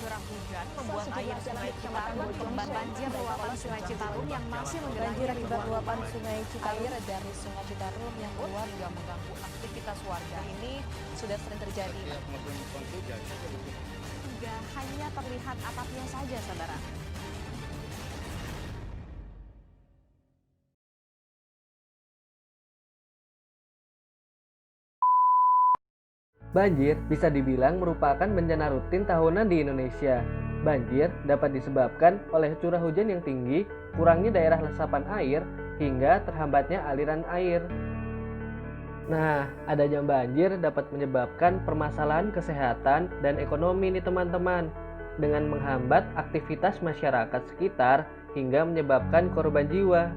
Curah hujan membuat air Sungai Citarum berkembang banjir luapan Sungai Citarum yang masih menggenangi Akibat ribuan luapan rumah. Sungai Citarum Air dari Sungai Citarum yang keluar juga mengganggu aktivitas warga. Ini sudah sering terjadi. Hingga hanya terlihat atapnya saja, saudara. Banjir bisa dibilang merupakan bencana rutin tahunan di Indonesia. Banjir dapat disebabkan oleh curah hujan yang tinggi, kurangnya daerah resapan air, hingga terhambatnya aliran air. Nah, adanya banjir dapat menyebabkan permasalahan kesehatan dan ekonomi nih teman-teman, dengan menghambat aktivitas masyarakat sekitar hingga menyebabkan korban jiwa.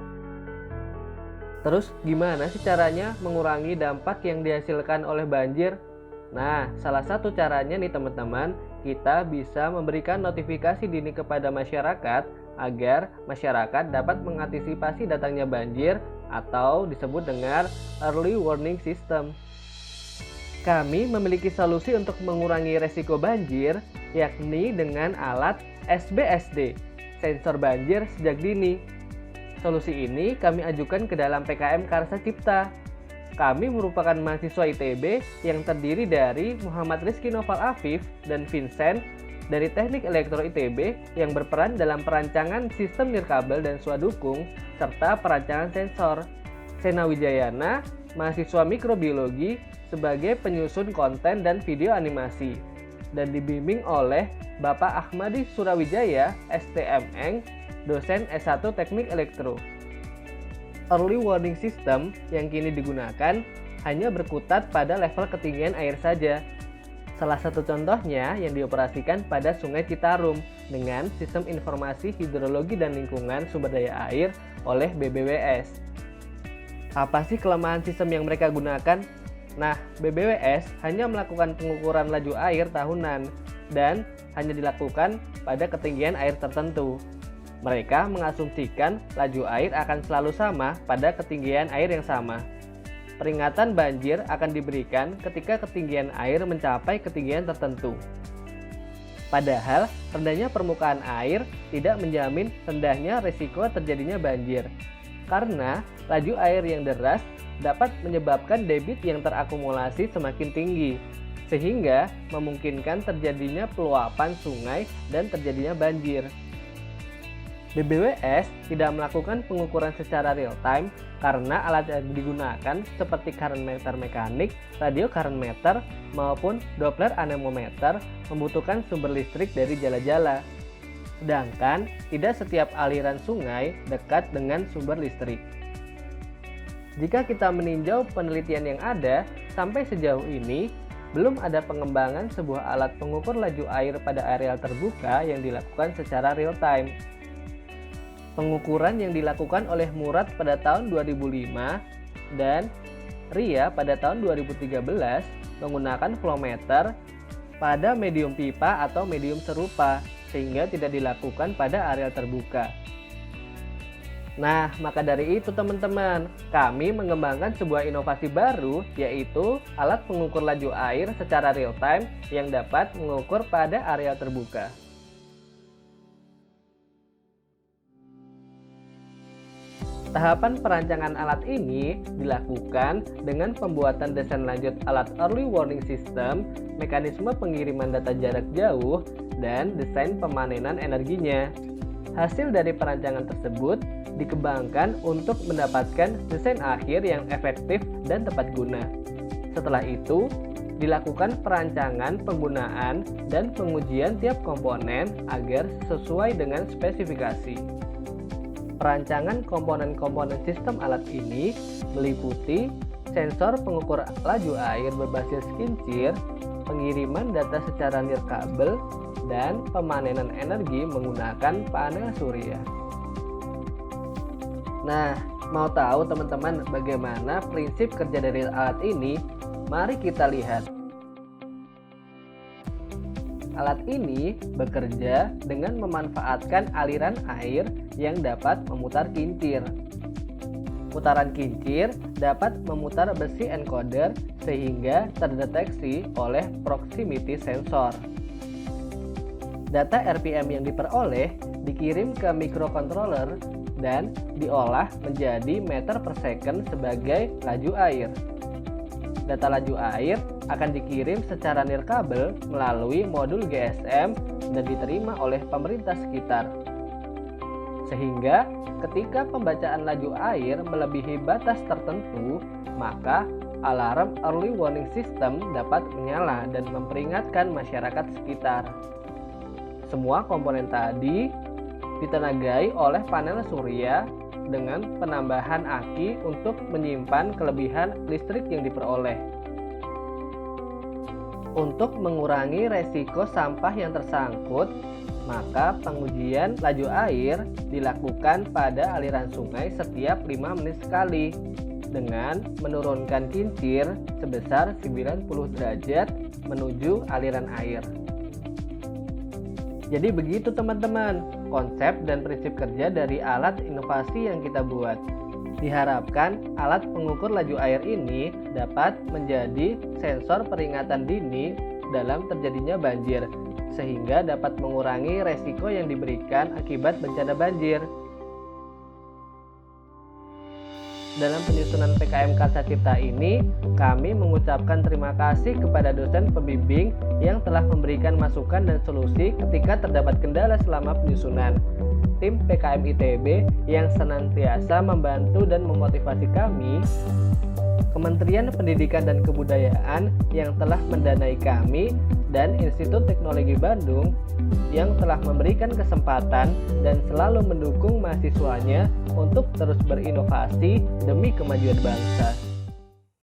Terus gimana sih caranya mengurangi dampak yang dihasilkan oleh banjir? Nah, salah satu caranya nih teman-teman, kita bisa memberikan notifikasi dini kepada masyarakat agar masyarakat dapat mengantisipasi datangnya banjir atau disebut dengan early warning system. Kami memiliki solusi untuk mengurangi resiko banjir, yakni dengan alat SBSD, sensor banjir sejak dini. Solusi ini kami ajukan ke dalam PKM Karsa Cipta. Kami merupakan mahasiswa ITB yang terdiri dari Muhammad Rizky Noval Afif dan Vincent dari Teknik Elektro ITB yang berperan dalam perancangan sistem nirkabel dan swadukung serta perancangan sensor. Sena Wijayana, mahasiswa mikrobiologi sebagai penyusun konten dan video animasi. Dan dibimbing oleh Bapak Ahmadi Surawijaya, STMN, dosen S1 Teknik Elektro. Early warning system yang kini digunakan hanya berkutat pada level ketinggian air saja. Salah satu contohnya yang dioperasikan pada Sungai Citarum dengan Sistem Informasi Hidrologi dan Lingkungan Sumber Daya Air oleh BBWS. Apa sih kelemahan sistem yang mereka gunakan? Nah, BBWS hanya melakukan pengukuran laju air tahunan dan hanya dilakukan pada ketinggian air tertentu. Mereka mengasumsikan laju air akan selalu sama pada ketinggian air yang sama. Peringatan banjir akan diberikan ketika ketinggian air mencapai ketinggian tertentu. Padahal, rendahnya permukaan air tidak menjamin rendahnya risiko terjadinya banjir. Karena laju air yang deras dapat menyebabkan debit yang terakumulasi semakin tinggi, sehingga memungkinkan terjadinya peluapan sungai dan terjadinya banjir. BBWS tidak melakukan pengukuran secara real time karena alat yang digunakan seperti current meter mekanik, radio current meter, maupun Doppler anemometer membutuhkan sumber listrik dari jala-jala. Sedangkan tidak setiap aliran sungai dekat dengan sumber listrik. Jika kita meninjau penelitian yang ada, sampai sejauh ini belum ada pengembangan sebuah alat pengukur laju air pada areal terbuka yang dilakukan secara real time. Pengukuran yang dilakukan oleh Murad pada tahun 2005 dan Ria pada tahun 2013 menggunakan flowmeter pada medium pipa atau medium serupa, sehingga tidak dilakukan pada areal terbuka. Nah, maka dari itu teman-teman, kami mengembangkan sebuah inovasi baru, yaitu alat pengukur laju air secara real time yang dapat mengukur pada areal terbuka. Tahapan perancangan alat ini dilakukan dengan pembuatan desain lanjut alat early warning system, mekanisme pengiriman data jarak jauh, dan desain pemanenan energinya. Hasil dari perancangan tersebut dikembangkan untuk mendapatkan desain akhir yang efektif dan tepat guna. Setelah itu, dilakukan perancangan penggunaan dan pengujian tiap komponen agar sesuai dengan spesifikasi. Perancangan komponen-komponen sistem alat ini meliputi sensor pengukur laju air berbasis kincir, pengiriman data secara nirkabel, dan pemanenan energi menggunakan panel surya. Nah, mau tahu teman-teman bagaimana prinsip kerja dari alat ini? Mari kita lihat. Alat ini bekerja dengan memanfaatkan aliran air yang dapat memutar kincir. Putaran kincir dapat memutar besi encoder sehingga terdeteksi oleh proximity sensor. Data RPM yang diperoleh dikirim ke microcontroller dan diolah menjadi meter per second sebagai laju air. Data laju air akan dikirim secara nirkabel melalui modul GSM dan diterima oleh pemerintah sekitar. Sehingga ketika pembacaan laju air melebihi batas tertentu, maka alarm early warning system dapat menyala dan memperingatkan masyarakat sekitar. Semua komponen tadi ditenagai oleh panel surya dengan penambahan aki untuk menyimpan kelebihan listrik yang diperoleh. Untuk mengurangi resiko sampah yang tersangkut, maka pengujian laju air dilakukan pada aliran sungai setiap 5 menit sekali dengan menurunkan kincir sebesar 90 derajat menuju aliran air. Jadi begitu teman-teman, konsep dan prinsip kerja dari alat inovasi yang kita buat. Diharapkan alat pengukur laju air ini dapat menjadi sensor peringatan dini dalam terjadinya banjir, sehingga dapat mengurangi resiko yang diberikan akibat bencana banjir. Dalam penyusunan PKM Karsa Cipta ini, kami mengucapkan terima kasih kepada dosen pembimbing yang telah memberikan masukan dan solusi ketika terdapat kendala selama penyusunan. Tim PKM ITB yang senantiasa membantu dan memotivasi kami, Kementerian Pendidikan dan Kebudayaan yang telah mendanai kami, dan Institut Teknologi Bandung yang telah memberikan kesempatan dan selalu mendukung mahasiswanya untuk terus berinovasi demi kemajuan bangsa.